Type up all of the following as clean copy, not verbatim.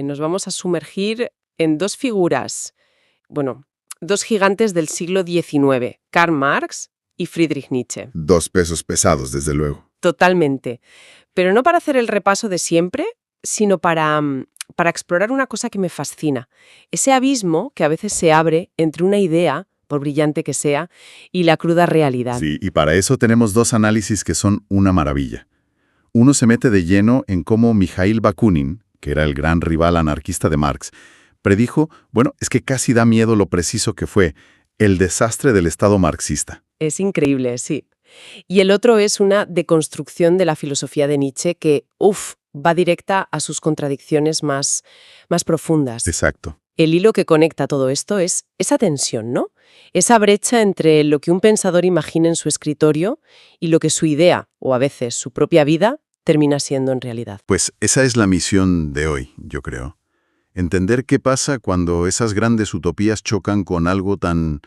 nos vamos a sumergir en dos figuras, dos gigantes del siglo XIX, Karl Marx y Friedrich Nietzsche. Dos pesos pesados, desde luego. Totalmente. Pero no para hacer el repaso de siempre, sino para explorar una cosa que me fascina. Ese abismo que a veces se abre entre una idea, por brillante que sea, y la cruda realidad. Sí, y para eso tenemos dos análisis que son una maravilla. Uno se mete de lleno en cómo Mikhail Bakunin, que era el gran rival anarquista de Marx, predijo, es que casi da miedo lo preciso que fue, el desastre del Estado marxista. Es increíble, sí. Y el otro es una deconstrucción de la filosofía de Nietzsche que, va directa a sus contradicciones más profundas. Exacto. El hilo que conecta todo esto es esa tensión, ¿no? Esa brecha entre lo que un pensador imagina en su escritorio y lo que su idea, o a veces su propia vida, termina siendo en realidad. Pues esa es la misión de hoy, yo creo. Entender qué pasa cuando esas grandes utopías chocan con algo tan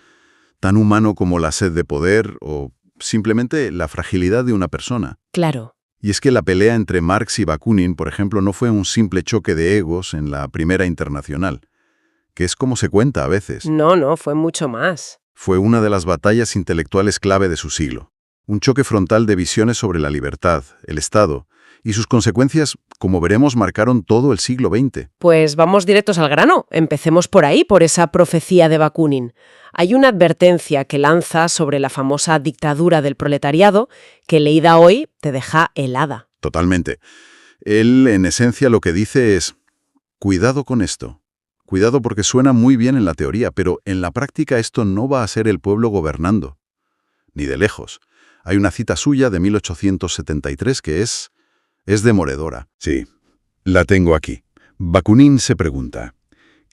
humano como la sed de poder o simplemente la fragilidad de una persona. Claro. Y es que la pelea entre Marx y Bakunin, por ejemplo, no fue un simple choque de egos en la Primera Internacional, que es como se cuenta a veces. No, fue mucho más. Fue una de las batallas intelectuales clave de su siglo. Un choque frontal de visiones sobre la libertad, el Estado, y sus consecuencias, como veremos, marcaron todo el siglo XX. Pues vamos directos al grano. Empecemos por ahí, por esa profecía de Bakunin. Hay una advertencia que lanza sobre la famosa dictadura del proletariado que, leída hoy, te deja helada. Totalmente. Él, en esencia, lo que dice es, cuidado con esto. Cuidado porque suena muy bien en la teoría, pero en la práctica esto no va a ser el pueblo gobernando. Ni de lejos. Hay una cita suya de 1873 que es demoledora. Sí, la tengo aquí. Bakunin se pregunta,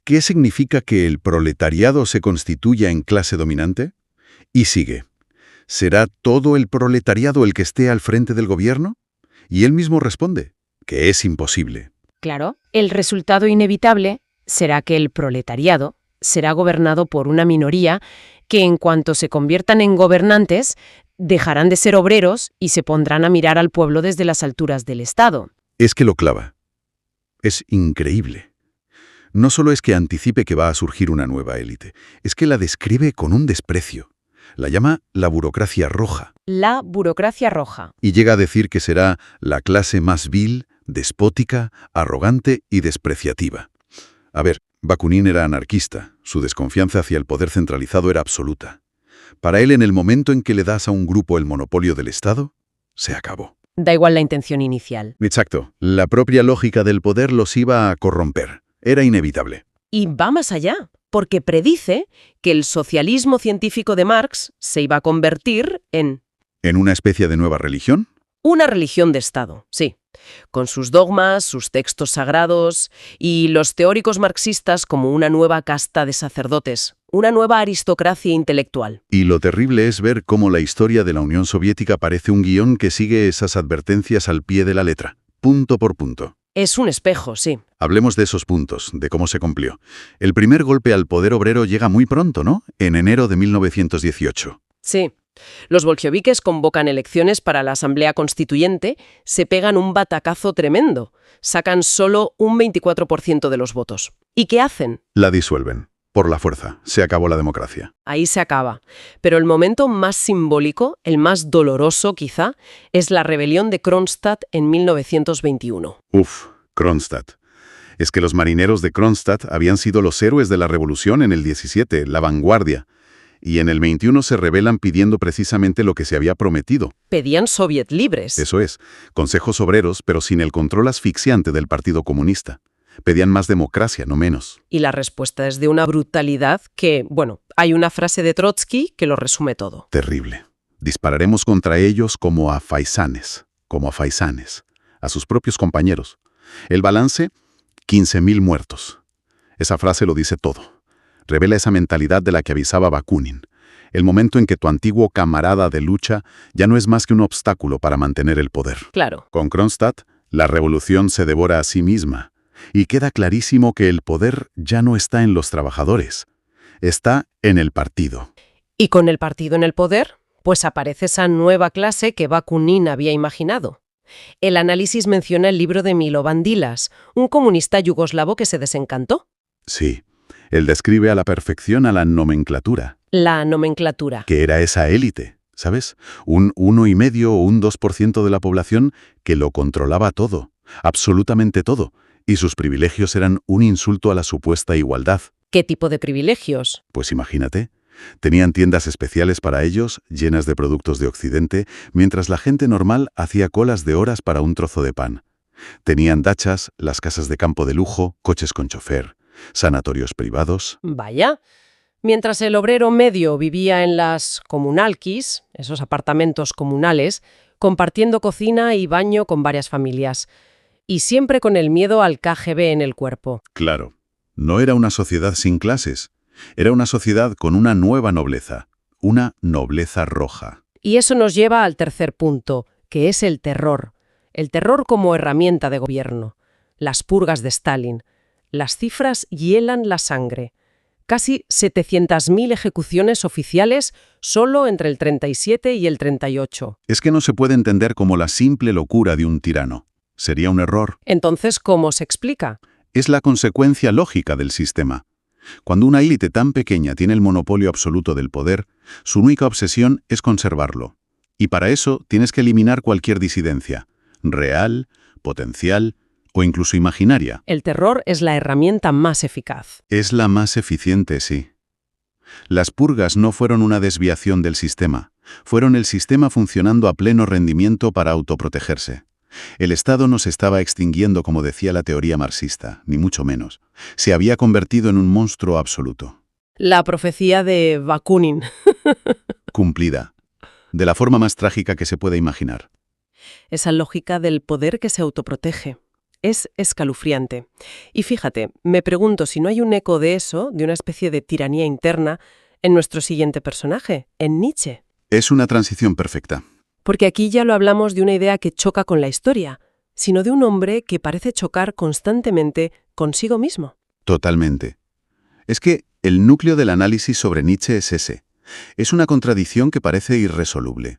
¿qué significa que el proletariado se constituya en clase dominante? Y sigue, ¿será todo el proletariado el que esté al frente del gobierno? Y él mismo responde, que es imposible. Claro, el resultado inevitable será que el proletariado será gobernado por una minoría que, en cuanto se conviertan en gobernantes, dejarán de ser obreros y se pondrán a mirar al pueblo desde las alturas del Estado. Es que lo clava. Es increíble. No solo es que anticipe que va a surgir una nueva élite, es que la describe con un desprecio. La llama la burocracia roja. La burocracia roja. Y llega a decir que será la clase más vil, despótica, arrogante y despreciativa. A ver, Bakunin era anarquista. Su desconfianza hacia el poder centralizado era absoluta. Para él, en el momento en que le das a un grupo el monopolio del Estado, se acabó. Da igual la intención inicial. Exacto. La propia lógica del poder los iba a corromper. Era inevitable. Y va más allá, porque predice que el socialismo científico de Marx se iba a convertir en... ¿En una especie de nueva religión? Una religión de Estado, sí. Con sus dogmas, sus textos sagrados y los teóricos marxistas como una nueva casta de sacerdotes, una nueva aristocracia intelectual. Y lo terrible es ver cómo la historia de la Unión Soviética parece un guión que sigue esas advertencias al pie de la letra, punto por punto. Es un espejo, sí. Hablemos de esos puntos, de cómo se cumplió. El primer golpe al poder obrero llega muy pronto, ¿no? En enero de 1918. Sí. Los bolcheviques convocan elecciones para la Asamblea Constituyente, se pegan un batacazo tremendo, sacan solo un 24% de los votos. ¿Y qué hacen? La disuelven. Por la fuerza. Se acabó la democracia. Ahí se acaba. Pero el momento más simbólico, el más doloroso quizá, es la rebelión de Kronstadt en 1921. Kronstadt. Es que los marineros de Kronstadt habían sido los héroes de la revolución en el 17, la vanguardia. Y en el 21 se rebelan pidiendo precisamente lo que se había prometido. Pedían soviet libres. Eso es, consejos obreros, pero sin el control asfixiante del Partido Comunista. Pedían más democracia, no menos. Y la respuesta es de una brutalidad que, hay una frase de Trotsky que lo resume todo. Terrible. Dispararemos contra ellos como a faisanes, a sus propios compañeros. El balance, 15.000 muertos. Esa frase lo dice todo. Revela esa mentalidad de la que avisaba Bakunin. El momento en que tu antiguo camarada de lucha ya no es más que un obstáculo para mantener el poder. Claro. Con Kronstadt, la revolución se devora a sí misma. Y queda clarísimo que el poder ya no está en los trabajadores. Está en el partido. Y con el partido en el poder, pues aparece esa nueva clase que Bakunin había imaginado. El análisis menciona el libro de Milovan Dilas, un comunista yugoslavo que se desencantó. Sí, él describe a la perfección a la nomenclatura, La nomenclatura. que era esa élite, ¿sabes? Un 1,5 o un 2% de la población que lo controlaba todo, absolutamente todo, y sus privilegios eran un insulto a la supuesta igualdad. ¿Qué tipo de privilegios? Pues imagínate, tenían tiendas especiales para ellos, llenas de productos de Occidente, mientras la gente normal hacía colas de horas para un trozo de pan. Tenían dachas, las casas de campo de lujo, coches con chofer, sanatorios privados. Vaya. Mientras el obrero medio vivía en las comunalquis, esos apartamentos comunales, compartiendo cocina y baño con varias familias. Y siempre con el miedo al KGB en el cuerpo. Claro, no era una sociedad sin clases, era una sociedad con una nueva nobleza, una nobleza roja. Y eso nos lleva al tercer punto, que es el terror. El terror como herramienta de gobierno. Las purgas de Stalin. Las cifras hielan la sangre. Casi 700.000 ejecuciones oficiales solo entre el 37 y el 38. Es que no se puede entender como la simple locura de un tirano. Sería un error. Entonces, ¿cómo se explica? Es la consecuencia lógica del sistema. Cuando una élite tan pequeña tiene el monopolio absoluto del poder, su única obsesión es conservarlo. Y para eso tienes que eliminar cualquier disidencia, real, potencial o incluso imaginaria. El terror es la herramienta más eficaz. Es la más eficiente, sí. Las purgas no fueron una desviación del sistema, fueron el sistema funcionando a pleno rendimiento para autoprotegerse. El Estado no se estaba extinguiendo como decía la teoría marxista, ni mucho menos. Se había convertido en un monstruo absoluto. La profecía de Bakunin. Cumplida. De la forma más trágica que se puede imaginar. Esa lógica del poder que se autoprotege. Es escalofriante. Y fíjate, me pregunto si no hay un eco de eso, de una especie de tiranía interna, en nuestro siguiente personaje, en Nietzsche. Es una transición perfecta. Porque aquí ya lo hablamos de una idea que choca con la historia, sino de un hombre que parece chocar constantemente consigo mismo. Totalmente. Es que el núcleo del análisis sobre Nietzsche es ese. Es una contradicción que parece irresoluble.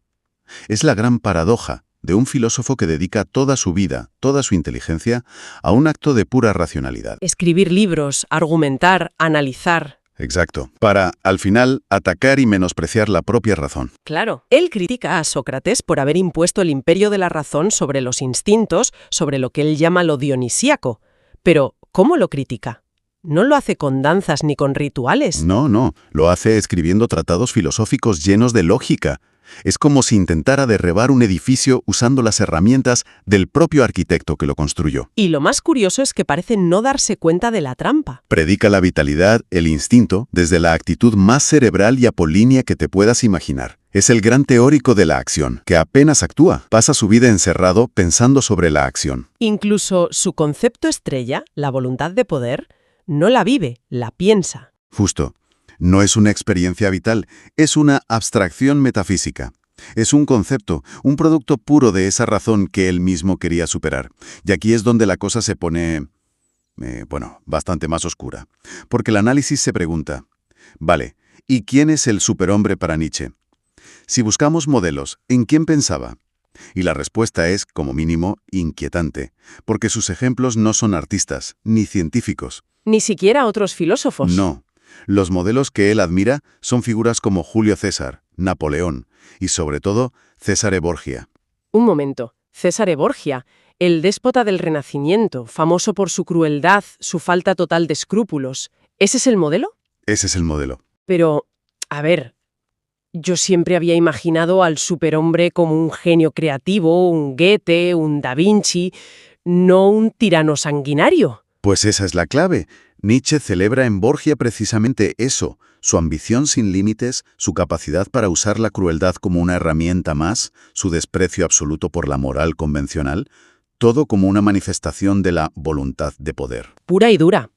Es la gran paradoja de un filósofo que dedica toda su vida, toda su inteligencia, a un acto de pura racionalidad. Escribir libros, argumentar, analizar. Exacto. Para, al final, atacar y menospreciar la propia razón. Claro, él critica a Sócrates por haber impuesto el imperio de la razón sobre los instintos, sobre lo que él llama lo dionisíaco. Pero, ¿cómo lo critica? No lo hace con danzas ni con rituales. No, lo hace escribiendo tratados filosóficos llenos de lógica. Es como si intentara derribar un edificio usando las herramientas del propio arquitecto que lo construyó. Y lo más curioso es que parece no darse cuenta de la trampa. Predica la vitalidad, el instinto, desde la actitud más cerebral y apolínea que te puedas imaginar. Es el gran teórico de la acción, que apenas actúa. Pasa su vida encerrado pensando sobre la acción. Incluso su concepto estrella, la voluntad de poder, no la vive, la piensa. Justo. No es una experiencia vital, es una abstracción metafísica. Es un concepto, un producto puro de esa razón que él mismo quería superar. Y aquí es donde la cosa se pone, bastante más oscura. Porque el análisis se pregunta, vale, ¿y quién es el superhombre para Nietzsche? Si buscamos modelos, ¿en quién pensaba? Y la respuesta es, como mínimo, inquietante, porque sus ejemplos no son artistas, ni científicos. Ni siquiera otros filósofos. No. Los modelos que él admira son figuras como Julio César, Napoleón y, sobre todo, Cesare Borgia. Un momento. Cesare Borgia, el déspota del Renacimiento, famoso por su crueldad, su falta total de escrúpulos. ¿Ese es el modelo? Ese es el modelo. Pero, a ver, yo siempre había imaginado al superhombre como un genio creativo, un Goethe, un Da Vinci, no un tirano sanguinario. Pues esa es la clave. Nietzsche celebra en Borgia precisamente eso, su ambición sin límites, su capacidad para usar la crueldad como una herramienta más, su desprecio absoluto por la moral convencional, todo como una manifestación de la voluntad de poder. Pura y dura.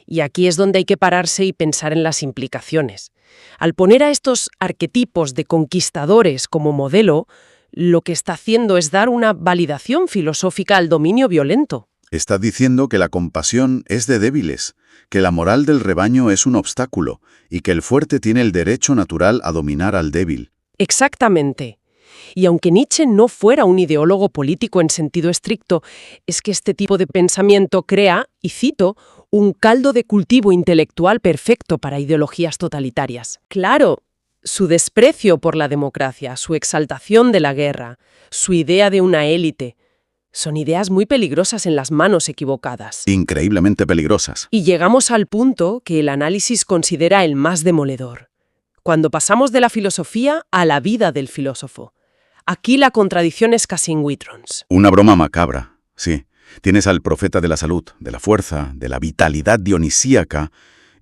Y aquí es donde hay que pararse y pensar en las implicaciones. Al poner a estos arquetipos de conquistadores como modelo, lo que está haciendo es dar una validación filosófica al dominio violento. Está diciendo que la compasión es de débiles, que la moral del rebaño es un obstáculo y que el fuerte tiene el derecho natural a dominar al débil. Exactamente. Y aunque Nietzsche no fuera un ideólogo político en sentido estricto, es que este tipo de pensamiento crea, y cito, un caldo de cultivo intelectual perfecto para ideologías totalitarias. Claro, su desprecio por la democracia, su exaltación de la guerra, su idea de una élite, son ideas muy peligrosas en las manos equivocadas. Increíblemente peligrosas. Y llegamos al punto que el análisis considera el más demoledor, cuando pasamos de la filosofía a la vida del filósofo. Aquí la contradicción es casi in vitrons. Una broma macabra, sí. Tienes al profeta de la salud, de la fuerza, de la vitalidad dionisíaca,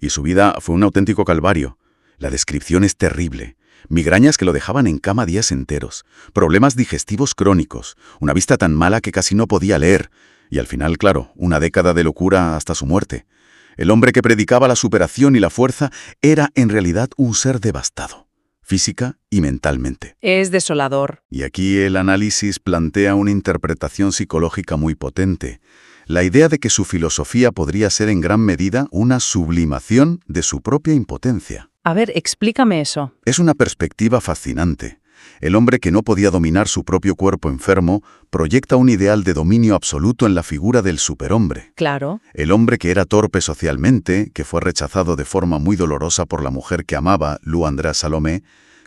y su vida fue un auténtico calvario. La descripción es terrible. Migrañas que lo dejaban en cama días enteros, problemas digestivos crónicos, una vista tan mala que casi no podía leer, y al final, claro, una década de locura hasta su muerte. El hombre que predicaba la superación y la fuerza era en realidad un ser devastado, física y mentalmente. Es desolador. Y aquí el análisis plantea una interpretación psicológica muy potente. La idea de que su filosofía podría ser en gran medida una sublimación de su propia impotencia. A ver, explícame eso. Es una perspectiva fascinante. El hombre que no podía dominar su propio cuerpo enfermo proyecta un ideal de dominio absoluto en la figura del superhombre. Claro. El hombre que era torpe socialmente, que fue rechazado de forma muy dolorosa por la mujer que amaba, Lou András Salomé,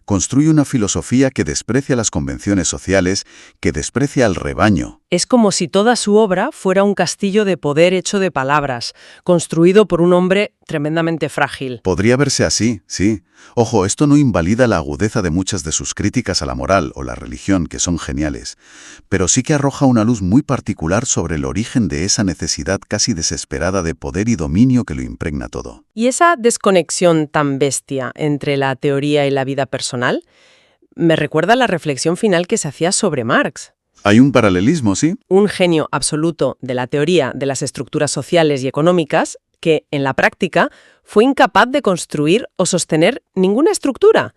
construye una filosofía que desprecia las convenciones sociales, que desprecia al rebaño. Es como si toda su obra fuera un castillo de poder hecho de palabras, construido por un hombre tremendamente frágil. Podría verse así, sí. Ojo, esto no invalida la agudeza de muchas de sus críticas a la moral o la religión, que son geniales, pero sí que arroja una luz muy particular sobre el origen de esa necesidad casi desesperada de poder y dominio que lo impregna todo. Y esa desconexión tan bestia entre la teoría y la vida personal me recuerda a la reflexión final que se hacía sobre Marx. Hay un paralelismo, ¿sí? Un genio absoluto de la teoría de las estructuras sociales y económicas que, en la práctica, fue incapaz de construir o sostener ninguna estructura.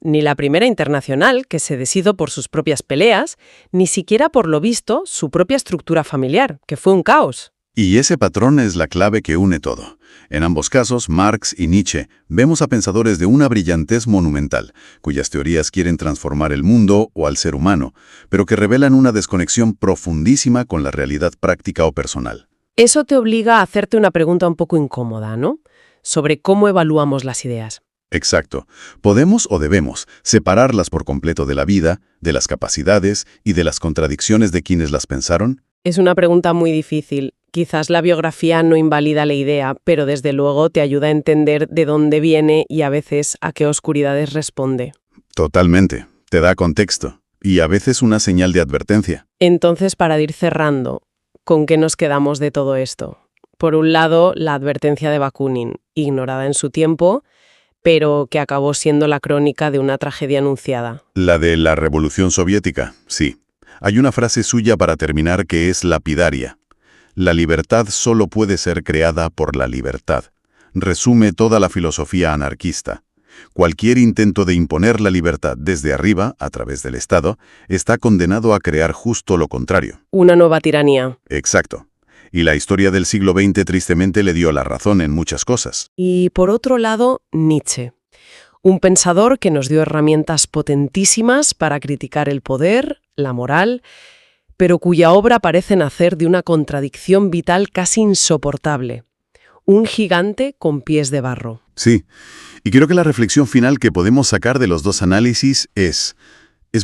Ni la Primera Internacional, que se deshizo por sus propias peleas, ni siquiera, por lo visto, su propia estructura familiar, que fue un caos. Y ese patrón es la clave que une todo. En ambos casos, Marx y Nietzsche, vemos a pensadores de una brillantez monumental, cuyas teorías quieren transformar el mundo o al ser humano, pero que revelan una desconexión profundísima con la realidad práctica o personal. Eso te obliga a hacerte una pregunta un poco incómoda, ¿no? Sobre cómo evaluamos las ideas. Exacto. ¿Podemos o debemos separarlas por completo de la vida, de las capacidades y de las contradicciones de quienes las pensaron? Es una pregunta muy difícil. Quizás la biografía no invalida la idea, pero desde luego te ayuda a entender de dónde viene y a veces a qué oscuridades responde. Totalmente. Te da contexto. Y a veces una señal de advertencia. Entonces, para ir cerrando, ¿con qué nos quedamos de todo esto? Por un lado, la advertencia de Bakunin, ignorada en su tiempo, pero que acabó siendo la crónica de una tragedia anunciada. La de la Revolución Soviética, sí. Hay una frase suya para terminar que es lapidaria. La libertad solo puede ser creada por la libertad. Resume toda la filosofía anarquista. Cualquier intento de imponer la libertad desde arriba, a través del Estado, está condenado a crear justo lo contrario. Una nueva tiranía. Exacto. Y la historia del siglo XX tristemente le dio la razón en muchas cosas. Y por otro lado, Nietzsche. Un pensador que nos dio herramientas potentísimas para criticar el poder, la moral, pero cuya obra parece nacer de una contradicción vital casi insoportable. Un gigante con pies de barro. Sí, y creo que la reflexión final que podemos sacar de los dos análisis es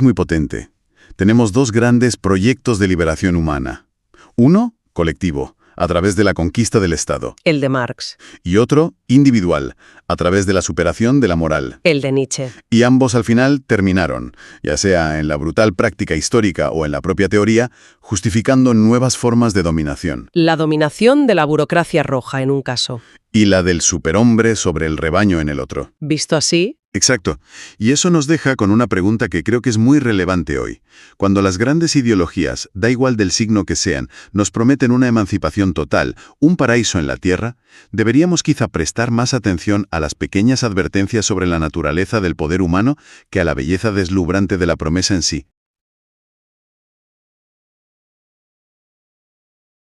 muy potente. Tenemos dos grandes proyectos de liberación humana. Uno, colectivo, a través de la conquista del Estado. El de Marx. Y otro, individual, a través de la superación de la moral. El de Nietzsche. Y ambos al final terminaron, ya sea en la brutal práctica histórica o en la propia teoría, justificando nuevas formas de dominación. La dominación de la burocracia roja en un caso. Y la del superhombre sobre el rebaño en el otro. Visto así, Exacto. Y eso nos deja con una pregunta que creo que es muy relevante hoy. Cuando las grandes ideologías, da igual del signo que sean, nos prometen una emancipación total, un paraíso en la tierra, deberíamos quizá prestar más atención a las pequeñas advertencias sobre la naturaleza del poder humano que a la belleza deslumbrante de la promesa en sí.